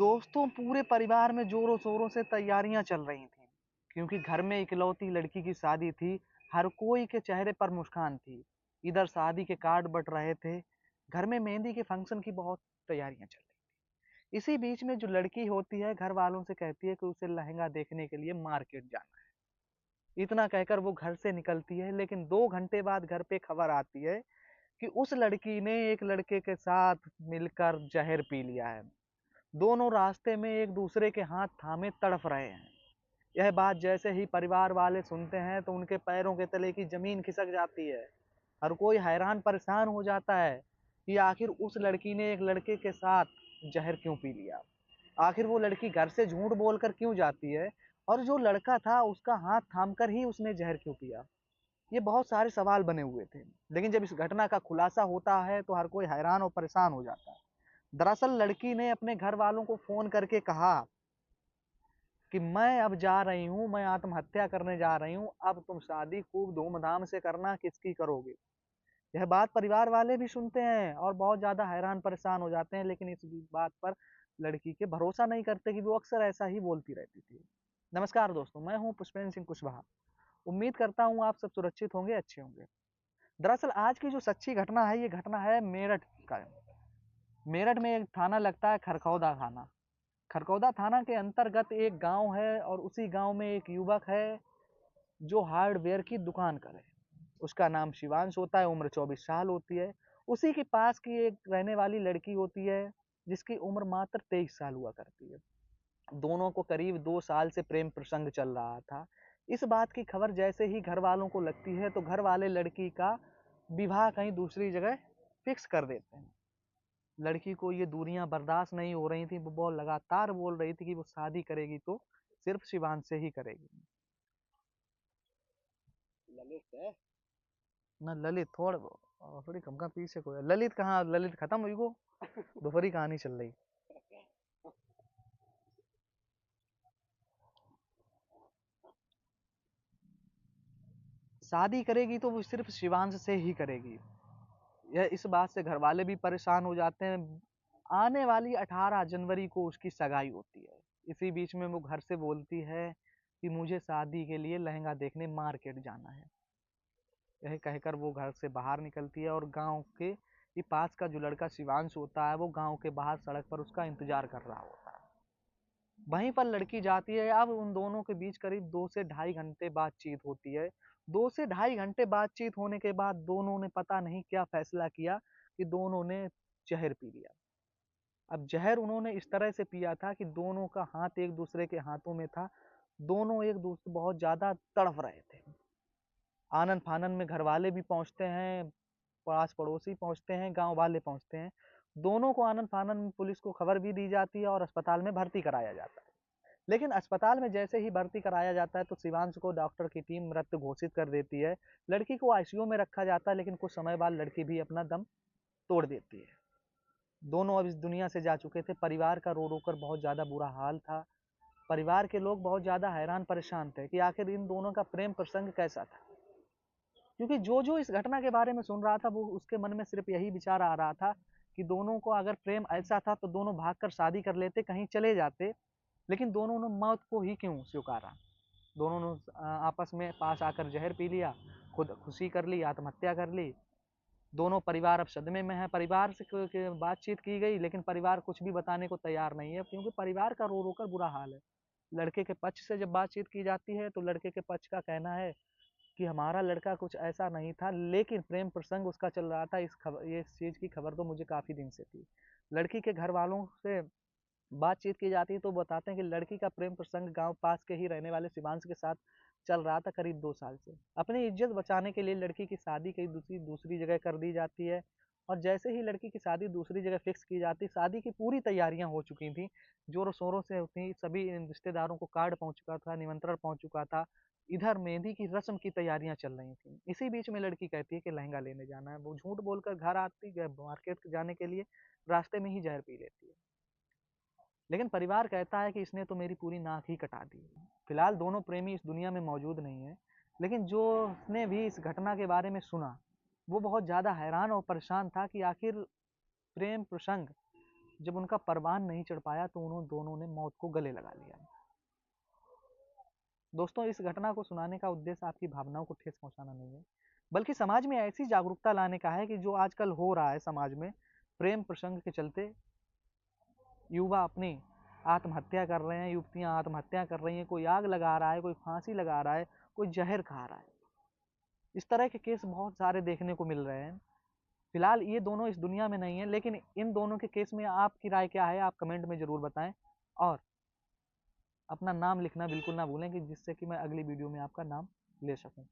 दोस्तों पूरे परिवार में जोरों शोरों से तैयारियां चल रही थी क्योंकि घर में इकलौती लड़की की शादी थी। हर कोई के चेहरे पर मुस्कान थी। इधर शादी के कार्ड बट रहे थे। घर में मेहंदी के फंक्शन की बहुत तैयारियां चल रही थी। इसी बीच में जो लड़की होती है घर वालों से कहती है कि उसे लहंगा देखने के लिए मार्केट जाना है। इतना कहकर वो घर से निकलती है, लेकिन 2 घंटे बाद घर पे खबर आती है कि उस लड़की ने एक लड़के के साथ मिलकर जहर पी लिया है। दोनों रास्ते में एक दूसरे के हाथ थामे तड़फ रहे हैं। यह बात जैसे ही परिवार वाले सुनते हैं तो उनके पैरों के तले की जमीन खिसक जाती है। हर कोई हैरान परेशान हो जाता है कि आखिर उस लड़की ने एक लड़के के साथ जहर क्यों पी लिया। आखिर वो लड़की घर से झूठ बोलकर क्यों जाती है, और जो लड़का था उसका हाथ थामकर ही उसने जहर क्यों पिया। ये बहुत सारे सवाल बने हुए थे, लेकिन जब इस घटना का खुलासा होता है तो हर कोई हैरान और परेशान हो जाता है। दरअसल लड़की ने अपने घर वालों को फोन करके कहा कि मैं अब जा रही हूँ, मैं आत्महत्या करने जा रही हूँ, अब तुम शादी खूब धूमधाम से करना, किसकी करोगे। यह बात परिवार वाले भी सुनते हैं और बहुत ज्यादा हैरान परेशान हो जाते हैं, लेकिन इस बात पर लड़की के भरोसा नहीं करते कि वो अक्सर ऐसा ही बोलती रहती थी। नमस्कार दोस्तों, मैं हूँ पुष्पेंद्र सिंह कुशवाहा। उम्मीद करता हूँ आप सब सुरक्षित होंगे, अच्छे होंगे। दरअसल आज की जो सच्ची घटना है, ये घटना है मेरठ का। मेरठ में एक थाना लगता है खरखौदा थाना। खरकौदा थाना के अंतर्गत एक गांव है और उसी गांव में एक युवक है जो हार्डवेयर की दुकान करे। उसका नाम शिवांश होता है, उम्र 24 साल होती है। उसी के पास की एक रहने वाली लड़की होती है जिसकी उम्र मात्र 23 साल हुआ करती है। दोनों को करीब 2 साल से प्रेम प्रसंग चल रहा था। इस बात की खबर जैसे ही घर वालों को लगती है तो घर वाले लड़की का विवाह कहीं दूसरी जगह फिक्स कर देते हैं। लड़की को ये दूरियां बर्दाश्त नहीं हो रही थी। वो बहुत लगातार बोल रही थी कि वो शादी करेगी तो सिर्फ शिवांश से ही करेगी। ललित है। ना ललित थोड़ी कम का पीछे को है। ललित कहाँ, ललित खत्म हुई को दोपहरी कहानी चल रही। शादी करेगी तो वो सिर्फ शिवांश से ही करेगी। यह इस बात से घर वाले भी परेशान हो जाते हैं। आने वाली 18 जनवरी को उसकी सगाई होती है। इसी बीच में वो घर से बोलती है कि मुझे शादी के लिए लहंगा देखने मार्केट जाना है। यह कहकर वो घर से बाहर निकलती है और गांव के ये पास का जो लड़का शिवांश होता है वो गांव के बाहर सड़क पर उसका इंतजार कर रहा होता है। वहीं पर लड़की जाती है। अब उन दोनों के बीच करीब 2 से ढाई घंटे बातचीत होती है। 2 से ढाई घंटे बातचीत होने के बाद दोनों ने पता नहीं क्या फैसला किया कि दोनों ने जहर पी लिया। अब जहर उन्होंने इस तरह से पिया था कि दोनों का हाथ एक दूसरे के हाथों में था। दोनों एक दूसरे बहुत ज्यादा तड़फ रहे थे। आनन फानन में घर वाले भी पहुंचते हैं, पास पड़ोसी पहुंचते हैं, गांव वाले पहुंचते हैं। दोनों को आनन फानन में पुलिस को खबर भी दी जाती है और अस्पताल में भर्ती कराया जाता है। लेकिन अस्पताल में जैसे ही भर्ती कराया जाता है तो शिवांश को डॉक्टर की टीम मृत घोषित कर देती है। लड़की को आईसीयू में रखा जाता है, लेकिन कुछ समय बाद लड़की भी अपना दम तोड़ देती है। दोनों अब इस दुनिया से जा चुके थे। परिवार का रो रो कर बहुत ज्यादा बुरा हाल था। परिवार के लोग बहुत ज्यादा हैरान परेशान थे कि आखिर इन दोनों का प्रेम प्रसंग कैसा था। क्योंकि जो जो इस घटना के बारे में सुन रहा था वो उसके मन में सिर्फ यही विचार आ रहा था कि दोनों को अगर प्रेम ऐसा था तो दोनों भागकर शादी कर लेते, कहीं चले जाते। लेकिन दोनों ने मौत को ही क्यों स्वीकारा। दोनों ने आपस में पास आकर जहर पी लिया, खुद खुशी कर ली, आत्महत्या कर ली। दोनों परिवार अब सदमे में है। परिवार से बातचीत की गई, लेकिन परिवार कुछ भी बताने को तैयार नहीं है क्योंकि परिवार का रो रो कर बुरा हाल है। लड़के के पक्ष से जब बातचीत की जाती है तो लड़के के पक्ष का कहना है कि हमारा लड़का कुछ ऐसा नहीं था, लेकिन प्रेम प्रसंग उसका चल रहा था। इस चीज की खबर तो मुझे काफी दिन से थी। लड़की के घर वालों से बातचीत की जाती है तो बताते हैं कि लड़की का प्रेम प्रसंग गांव पास के ही रहने वाले शिवांश के साथ चल रहा था करीब 2 साल से। अपनी इज्जत बचाने के लिए लड़की की शादी कहीं दूसरी दूसरी जगह कर दी जाती है। और जैसे ही लड़की की शादी दूसरी जगह फिक्स की जाती, शादी की पूरी तैयारियां हो चुकी थी, जोरों शोरों से होती। सभी रिश्तेदारों को कार्ड पहुंच चुका था, निमंत्रण पहुंच चुका था। इधर मेहंदी की रस्म की तैयारियां चल रही थी। इसी बीच में लड़की कहती है कि लहंगा लेने जाना है। वो झूठ बोलकर घर आती है, मार्केट जाने के लिए रास्ते में ही जहर पी लेती है। लेकिन परिवार कहता है कि इसने तो मेरी पूरी नाक ही कटा दी। फिलहाल दोनों प्रेमी इस दुनिया में मौजूद नहीं है, लेकिन जो ने भी इस घटना के बारे में सुना वो बहुत ज्यादा हैरान और परेशान था कि आखिर प्रेम प्रसंग जब उनका परवान नहीं चढ़ पाया तो उन्होंने दोनों ने मौत को गले लगा लिया। दोस्तों, इस घटना को सुनाने का उद्देश्य आपकी भावनाओं को ठेस पहुंचाना नहीं है, बल्कि समाज में ऐसी जागरूकता लाने का है कि जो आजकल हो रहा है समाज में, प्रेम प्रसंग के चलते युवा अपनी आत्महत्या कर रहे हैं, युवतियां आत्महत्या कर रही हैं, कोई आग लगा रहा है, कोई फांसी लगा रहा है, कोई जहर खा रहा है। इस तरह के केस बहुत सारे देखने को मिल रहे हैं। फिलहाल ये दोनों इस दुनिया में नहीं है, लेकिन इन दोनों के केस में आपकी राय क्या है, आप कमेंट में जरूर बताएं। और अपना नाम लिखना बिल्कुल ना भूलें, कि जिससे कि मैं अगली वीडियो में आपका नाम ले सकूं।